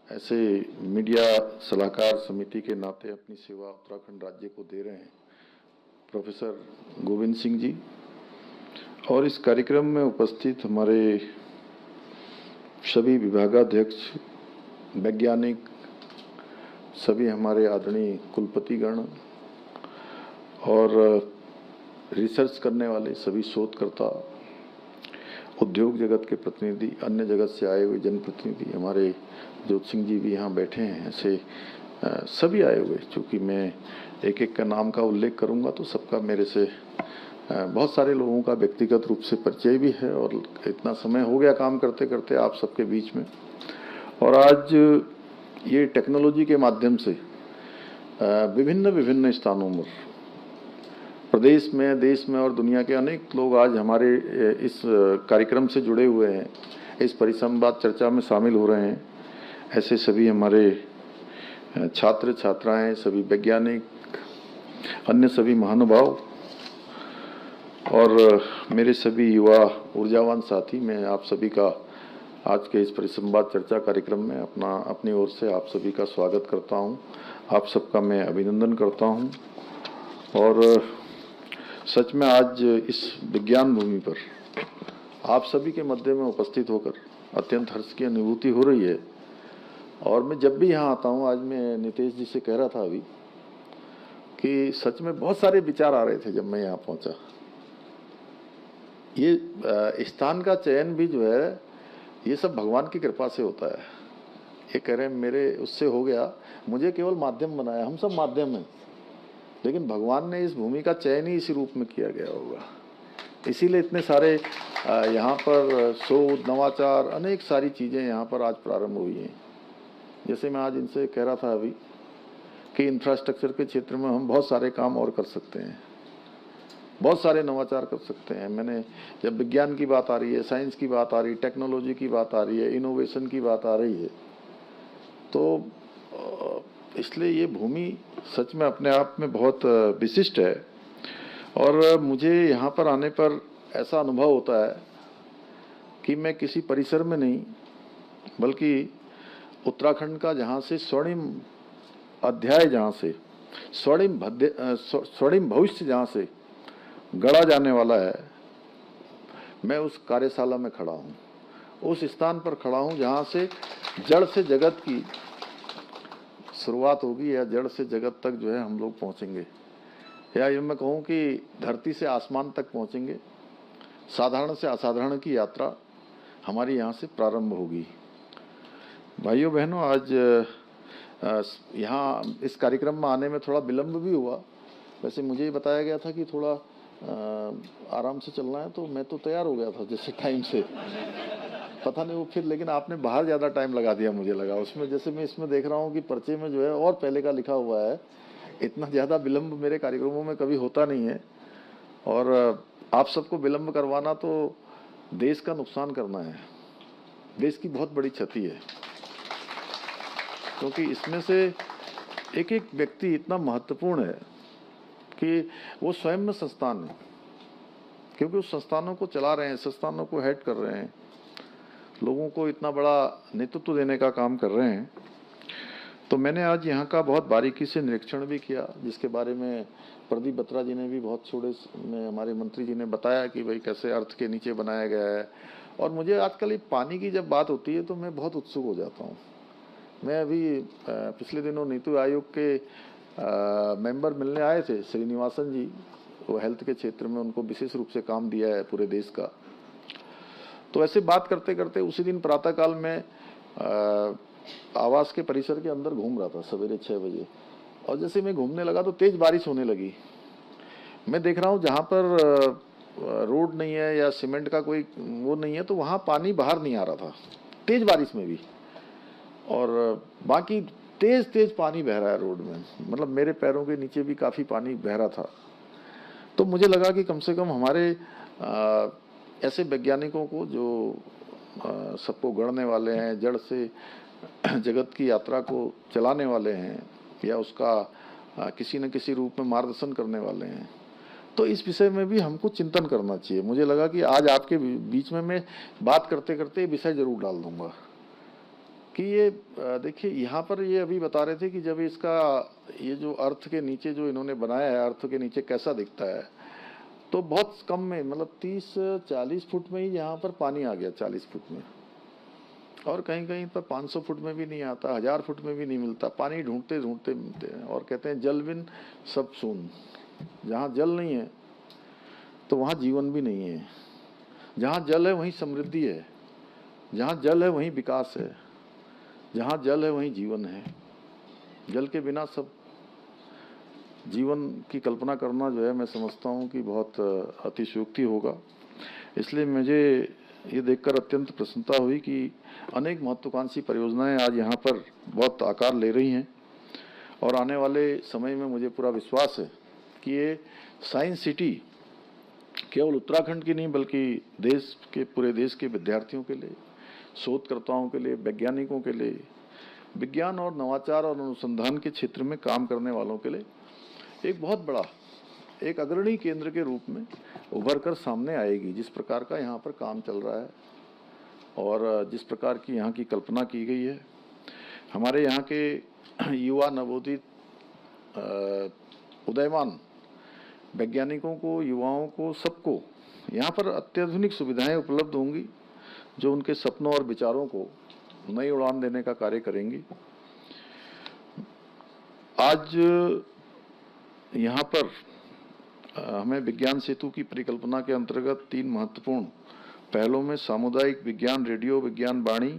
ऐसे मीडिया सलाहकार समिति के नाते अपनी सेवा उत्तराखंड राज्य को दे रहे हैं प्रोफेसर गोविंद सिंह जी, और इस कार्यक्रम में उपस्थित हमारे सभी विभागाध्यक्ष, वैज्ञानिक, सभी हमारे आदरणीय कुलपतिगण और रिसर्च करने वाले सभी शोधकर्ता, उद्योग जगत के प्रतिनिधि, अन्य जगत से आए हुए जनप्रतिनिधि, हमारे जोत सिंह जी भी यहाँ बैठे हैं, ऐसे सभी आए हुए। चूँकि मैं एक एक का नाम का उल्लेख करूँगा तो सबका मेरे से बहुत सारे लोगों का व्यक्तिगत रूप से परिचय भी है और इतना समय हो गया काम करते करते आप सबके बीच में। और आज ये टेक्नोलॉजी के माध्यम से विभिन्न विभिन्न स्थानों में, प्रदेश में, देश में और दुनिया के अनेक लोग आज हमारे इस कार्यक्रम से जुड़े हुए हैं, इस परिसंवाद चर्चा में शामिल हो रहे हैं। ऐसे सभी हमारे छात्र छात्राएं, सभी वैज्ञानिक, अन्य सभी महानुभाव और मेरे सभी युवा ऊर्जावान साथी, मैं आप सभी का आज के इस परिसंवाद चर्चा कार्यक्रम में अपनी ओर से आप सभी का स्वागत करता हूं। आप सबका मैं अभिनंदन करता हूं। और सच में आज इस विज्ञान भूमि पर आप सभी के मध्य में उपस्थित होकर अत्यंत हर्ष की अनुभूति हो रही है। और मैं जब भी यहाँ आता हूँ, आज मैं नितेश जी से कह रहा था अभी कि सच में बहुत सारे विचार आ रहे थे जब मैं यहाँ पहुँचा। ये स्थान का चयन भी जो है, ये सब भगवान की कृपा से होता है। ये कह रहे हैं मेरे उससे हो गया, मुझे केवल माध्यम बनाया, हम सब माध्यम हैं, लेकिन भगवान ने इस भूमि का चयन ही इसी रूप में किया गया होगा। इसीलिए इतने सारे यहाँ पर शोध, नवाचार, अनेक सारी चीज़ें यहाँ पर आज प्रारंभ हुई हैं। जैसे मैं आज इनसे कह रहा था अभी कि इंफ्रास्ट्रक्चर के क्षेत्र में हम बहुत सारे काम और कर सकते हैं, बहुत सारे नवाचार कर सकते हैं। मैंने जब विज्ञान की बात आ रही है, साइंस की बात आ रही है, टेक्नोलॉजी की बात आ रही है, इनोवेशन की बात आ रही है, तो इसलिए ये भूमि सच में अपने आप में बहुत विशिष्ट है। और मुझे यहाँ पर आने पर ऐसा अनुभव होता है कि मैं किसी परिसर में नहीं, बल्कि उत्तराखंड का जहाँ से स्वर्णिम अध्याय, जहाँ से स्वर्णिम भविष्य जहाँ से गढ़ा जाने वाला है, मैं उस कार्यशाला में खड़ा हूँ, उस स्थान पर खड़ा हूँ जहाँ से जड़ से जगत की शुरुआत होगी, या जड़ से जगत तक जो है हम लोग पहुँचेंगे, या ये मैं कहूँ कि धरती से आसमान तक पहुँचेंगे। साधारण से असाधारण की यात्रा हमारी यहाँ से प्रारंभ होगी। भाइयों बहनों, आज यहाँ इस कार्यक्रम में आने में थोड़ा विलम्ब भी हुआ। वैसे मुझे ही बताया गया था कि थोड़ा आराम से चलना है, तो मैं तो तैयार हो गया था जैसे टाइम से, पता नहीं वो फिर, लेकिन आपने बाहर ज़्यादा टाइम लगा दिया मुझे लगा उसमें। जैसे मैं इसमें देख रहा हूँ कि पर्चे में जो है और पहले का लिखा हुआ है। इतना ज़्यादा विलम्ब मेरे कार्यक्रमों में कभी होता नहीं है, और आप सबको विलम्ब करवाना तो देश का नुकसान करना है, देश की बहुत बड़ी क्षति है। क्योंकि इसमें से एक एक व्यक्ति इतना महत्वपूर्ण है कि वो स्वयं में संस्थान है, क्योंकि उस संस्थानों को चला रहे हैं, संस्थानों को हेड कर रहे हैं, लोगों को इतना बड़ा नेतृत्व देने का काम कर रहे हैं। तो मैंने आज यहाँ का बहुत बारीकी से निरीक्षण भी किया, जिसके बारे में प्रदीप बत्रा जी ने भी बहुत थोड़े में, हमारे मंत्री जी ने बताया कि भाई कैसे अर्थ के नीचे बनाया गया है। और मुझे आजकल ये पानी की जब बात होती है तो मैं बहुत उत्सुक हो जाता हूँ। मैं अभी पिछले दिनों नीति आयोग के मेंबर मिलने आए थे, श्रीनिवासन जी, वो हेल्थ के क्षेत्र में उनको विशेष रूप से काम दिया है पूरे देश का। तो ऐसे बात करते करते उसी दिन प्रातःकाल में आवास के परिसर के अंदर घूम रहा था सवेरे 6 बजे, और जैसे मैं घूमने लगा तो तेज बारिश होने लगी। मैं देख रहा हूँ जहाँ पर रोड नहीं है या सीमेंट का कोई वो नहीं है, तो वहाँ पानी बाहर नहीं आ रहा था तेज बारिश में भी, और बाकी तेज तेज पानी बह रहा है रोड में, मतलब मेरे पैरों के नीचे भी काफ़ी पानी बह रहा था। तो मुझे लगा कि कम से कम हमारे ऐसे वैज्ञानिकों को जो सबको गढ़ने वाले हैं, जड़ से जगत की यात्रा को चलाने वाले हैं, या उसका किसी न किसी रूप में मार्गदर्शन करने वाले हैं, तो इस विषय में भी हमको चिंतन करना चाहिए। मुझे लगा कि आज आपके बीच में मैं बात करते करते विषय जरूर डाल दूंगा कि ये देखिए यहाँ पर ये अभी बता रहे थे कि जब इसका ये जो अर्थ के नीचे जो इन्होंने बनाया है, अर्थ के नीचे कैसा दिखता है, तो बहुत कम में, मतलब 30-40 फुट में ही यहाँ पर पानी आ गया, 40 फुट में, और कहीं कहीं पर 500 फुट में भी नहीं आता, 1000 फुट में भी नहीं मिलता। पानी ढूंढते ढूंढते मिलते हैं। और कहते हैं जल बिन सब सून। जहाँ जल नहीं है तो वहाँ जीवन भी नहीं है। जहाँ जल है वहीं समृद्धि है, जहाँ जल है वहीं विकास है, जहाँ जल है वहीं जीवन है। जल के बिना सब जीवन की कल्पना करना जो है, मैं समझता हूँ कि बहुत अतिशयोक्ति होगा। इसलिए मुझे ये देखकर अत्यंत प्रसन्नता हुई कि अनेक महत्वाकांक्षी परियोजनाएं आज यहाँ पर बहुत आकार ले रही हैं, और आने वाले समय में मुझे पूरा विश्वास है कि ये साइंस सिटी केवल उत्तराखंड की नहीं बल्कि देश के, पूरे देश के विद्यार्थियों के लिए, शोधकर्ताओं के लिए, वैज्ञानिकों के लिए, विज्ञान और नवाचार और अनुसंधान के क्षेत्र में काम करने वालों के लिए एक बहुत बड़ा, एक अग्रणी केंद्र के रूप में उभर कर सामने आएगी। जिस प्रकार का यहाँ पर काम चल रहा है और जिस प्रकार की यहाँ की कल्पना की गई है, हमारे यहाँ के युवा नवोदित उदयमान वैज्ञानिकों को, युवाओं को, सबको यहाँ पर अत्याधुनिक सुविधाएं उपलब्ध होंगी जो उनके सपनों और विचारों को नई उड़ान देने का कार्य करेंगी। आज यहाँ पर हमें विज्ञान सेतु की परिकल्पना के अंतर्गत 3 महत्वपूर्ण पहलों में सामुदायिक विज्ञान रेडियो विज्ञान वाणी,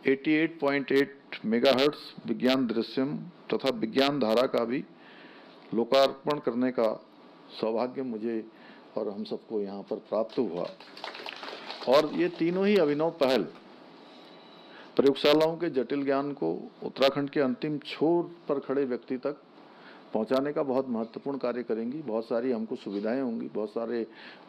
88.8 मेगाहर्ट्ज विज्ञान दृश्यम तथा विज्ञान धारा का भी लोकार्पण करने का सौभाग्य मुझे और हम सबको यहाँ पर प्राप्त हुआ। और ये तीनों ही अभिनव पहल प्रयोगशालाओं के जटिल ज्ञान को उत्तराखंड के अंतिम छोर पर खड़े व्यक्ति तक पहुंचाने का बहुत महत्वपूर्ण कार्य करेंगी। बहुत सारी हमको सुविधाएं होंगी, बहुत सारे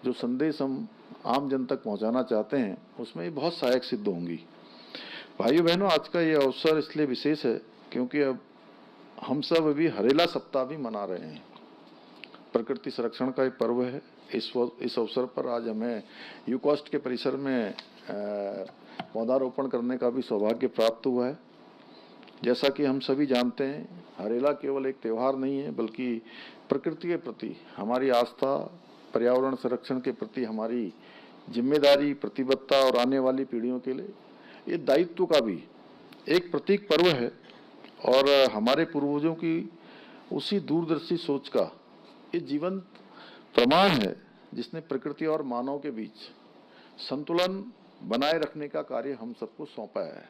जो संदेश हम आम जन तक पहुंचाना चाहते हैं उसमें ये बहुत सहायक सिद्ध होंगी। भाइयों बहनों, आज का ये अवसर इसलिए विशेष है क्योंकि अब हम सब अभी हरेला सप्ताह भी मना रहे हैं। प्रकृति संरक्षण का एक पर्व है। इस अवसर पर आज हमें यूकॉस्ट के परिसर में पौधारोपण करने का भी सौभाग्य प्राप्त हुआ है। जैसा कि हम सभी जानते हैं, हरेला केवल एक त्यौहार नहीं है बल्कि प्रकृति के प्रति हमारी आस्था, पर्यावरण संरक्षण के प्रति हमारी जिम्मेदारी, प्रतिबद्धता और आने वाली पीढ़ियों के लिए ये दायित्व का भी एक प्रतीक पर्व है। और हमारे पूर्वजों की उसी दूरदर्शी सोच का ये जीवंत प्रमाण है जिसने प्रकृति और मानव के बीच संतुलन बनाए रखने का कार्य हम सबको सौंपा है,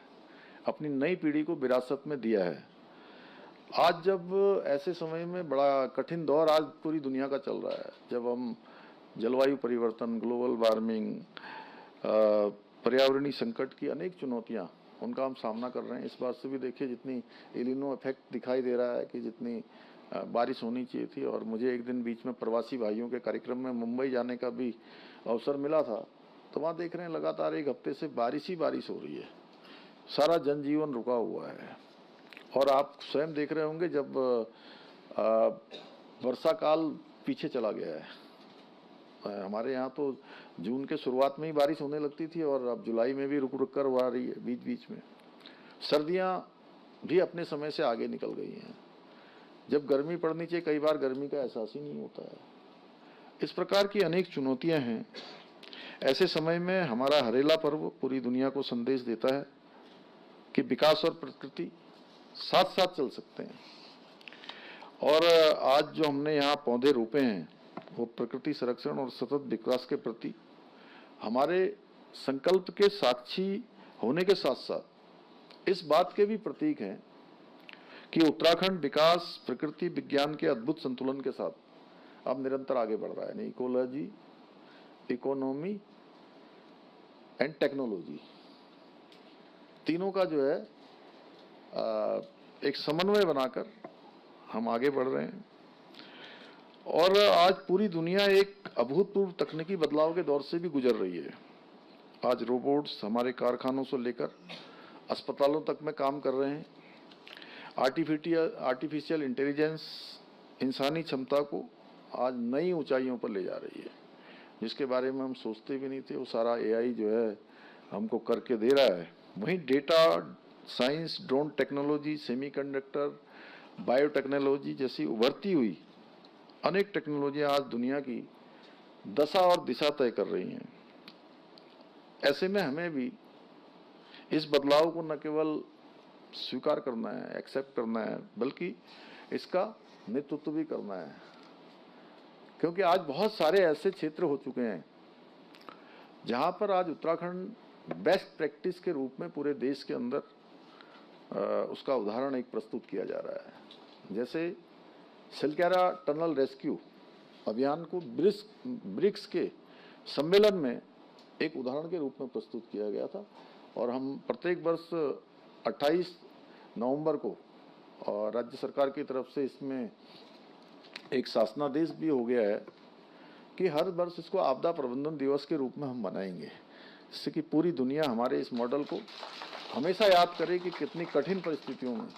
अपनी नई पीढ़ी को विरासत में दिया है। आज जब ऐसे समय में बड़ा कठिन दौर आज पूरी दुनिया का चल रहा है, जब हम जलवायु परिवर्तन, ग्लोबल वार्मिंग, पर्यावरणीय संकट की अनेक चुनौतियां, उनका हम सामना कर रहे हैं। इस बात से भी देखिए जितनी एलिनो इफेक्ट दिखाई दे रहा है कि जितनी बारिश होनी चाहिए थी। और मुझे एक दिन बीच में प्रवासी भाइयों के कार्यक्रम में मुंबई जाने का भी अवसर मिला था, तो वहाँ देख रहे हैं लगातार 1 हफ्ते से बारिश ही बारिश हो रही है, सारा जनजीवन रुका हुआ है। और आप स्वयं देख रहे होंगे जब वर्षा काल पीछे चला गया है। हमारे यहाँ तो जून के शुरुआत में ही बारिश होने लगती थी और अब जुलाई में भी रुक रुक कर आ रही है बीच बीच में। सर्दियाँ भी अपने समय से आगे निकल गई हैं। जब गर्मी पड़नी चाहिए कई बार गर्मी का एहसास ही नहीं होता है। इस प्रकार की अनेक चुनौतियां हैं। ऐसे समय में हमारा हरेला पर्व पूरी दुनिया को संदेश देता है कि विकास और प्रकृति साथ साथ चल सकते हैं। और आज जो हमने यहाँ पौधे रोपे हैं वो प्रकृति संरक्षण और सतत विकास के प्रति हमारे संकल्प के साक्षी होने के साथ साथ इस बात के भी प्रतीक हैं कि उत्तराखंड विकास, प्रकृति, विज्ञान के अद्भुत संतुलन के साथ अब निरंतर आगे बढ़ रहा है। यानी इकोलॉजी, इकोनॉमी एंड टेक्नोलॉजी, तीनों का जो है एक समन्वय बनाकर हम आगे बढ़ रहे हैं। और आज पूरी दुनिया एक अभूतपूर्व तकनीकी बदलाव के दौर से भी गुजर रही है। आज रोबोट्स हमारे कारखानों से लेकर अस्पतालों तक में काम कर रहे हैं। आर्टिफिशियल इंटेलिजेंस इंसानी क्षमता को आज नई ऊंचाइयों पर ले जा रही है, जिसके बारे में हम सोचते भी नहीं थे। वो सारा एआई जो है हमको करके दे रहा है। वहीं data science, drone technology, semiconductor, biotechnology जैसी उभरती हुई अनेक टेक्नोलॉजियां आज दुनिया की दशा और दिशा तय कर रही हैं। ऐसे में हमें भी इस बदलाव को न केवल स्वीकार करना है, एक्सेप्ट करना है, बल्कि इसका नेतृत्व भी करना है, क्योंकि आज बहुत सारे ऐसे क्षेत्र हो चुके हैं जहां पर आज उत्तराखंड बेस्ट प्रैक्टिस के रूप में पूरे देश के अंदर उसका उदाहरण एक प्रस्तुत किया जा रहा है। जैसे सिलक्यारा टनल रेस्क्यू अभियान को ब्रिक्स के सम्मेलन में एक उदाहरण के रूप में प्रस्तुत किया गया था, और हम प्रत्येक वर्ष 28 नवंबर को राज्य सरकार की तरफ से इसमें एक शासनादेश भी हो गया है कि हर वर्ष इसको आपदा प्रबंधन दिवस के रूप में हम मनाएंगे, जिससे कि पूरी दुनिया हमारे इस मॉडल को हमेशा याद करे कि कितनी कठिन परिस्थितियों में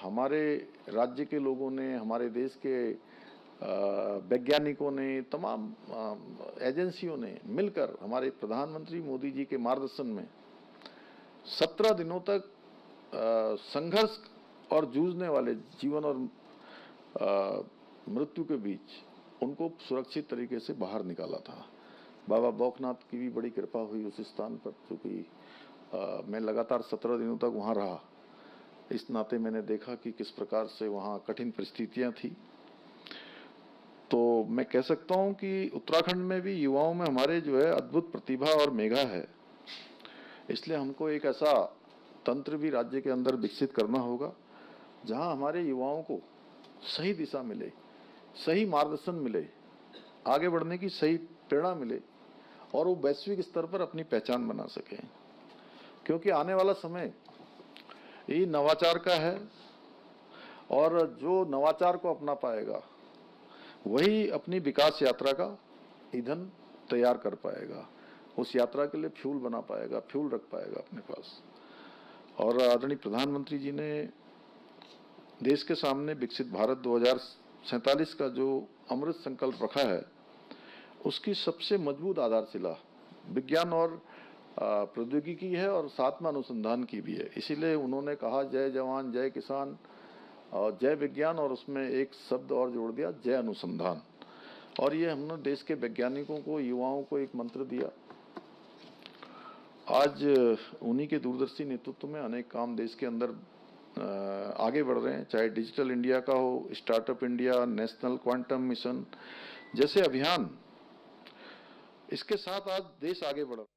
हमारे राज्य के लोगों ने, हमारे देश के वैज्ञानिकों ने, तमाम एजेंसियों ने मिलकर हमारे प्रधानमंत्री मोदी जी के मार्गदर्शन में 17 दिनों तक संघर्ष और जूझने वाले जीवन और मृत्यु के बीच उनको सुरक्षित तरीके से बाहर निकाला था। बाबा बौखनाथ की भी बड़ी कृपा हुई उस स्थान पर, क्योंकि मैं लगातार 17 दिनों तक वहाँ रहा। इस नाते मैंने देखा कि किस प्रकार से वहाँ कठिन परिस्थितियाँ थी। तो मैं कह सकता हूँ कि उत्तराखंड में भी युवाओं में हमारे जो है अद्भुत प्रतिभा और मेधा है, इसलिए हमको एक ऐसा तंत्र भी राज्य के अंदर विकसित करना होगा जहाँ हमारे युवाओं को सही दिशा मिले, सही मार्गदर्शन मिले, आगे बढ़ने की सही प्रेरणा मिले, और वो वैश्विक स्तर पर अपनी पहचान बना सकें। क्योंकि आने वाला समय ये नवाचार का है, और जो नवाचार को अपना पाएगा वही अपनी विकास यात्रा का ईंधन तैयार कर पाएगा, उस यात्रा के लिए फ्यूल बना पाएगा, फ्यूल रख पाएगा अपने पास। और आदरणीय प्रधानमंत्री जी ने देश के सामने विकसित भारत 2047 का जो अमृत संकल्प रखा है, उसकी सबसे मजबूत आधारशिला विज्ञान और प्रौद्योगिकी है, और साथ में अनुसंधान की भी है। इसीलिए उन्होंने कहा जय जवान जय किसान और जय विज्ञान, और उसमें एक शब्द और जोड़ दिया, जय अनुसंधान। और ये हमने देश के वैज्ञानिकों को, युवाओं को एक मंत्र दिया। आज उन्हीं के दूरदर्शी नेतृत्व में अनेक काम देश के अंदर आगे बढ़ रहे हैं, चाहे डिजिटल इंडिया का हो, startup India, national quantum mission जैसे अभियान। इसके साथ आज देश आगे बढ़ रहा है।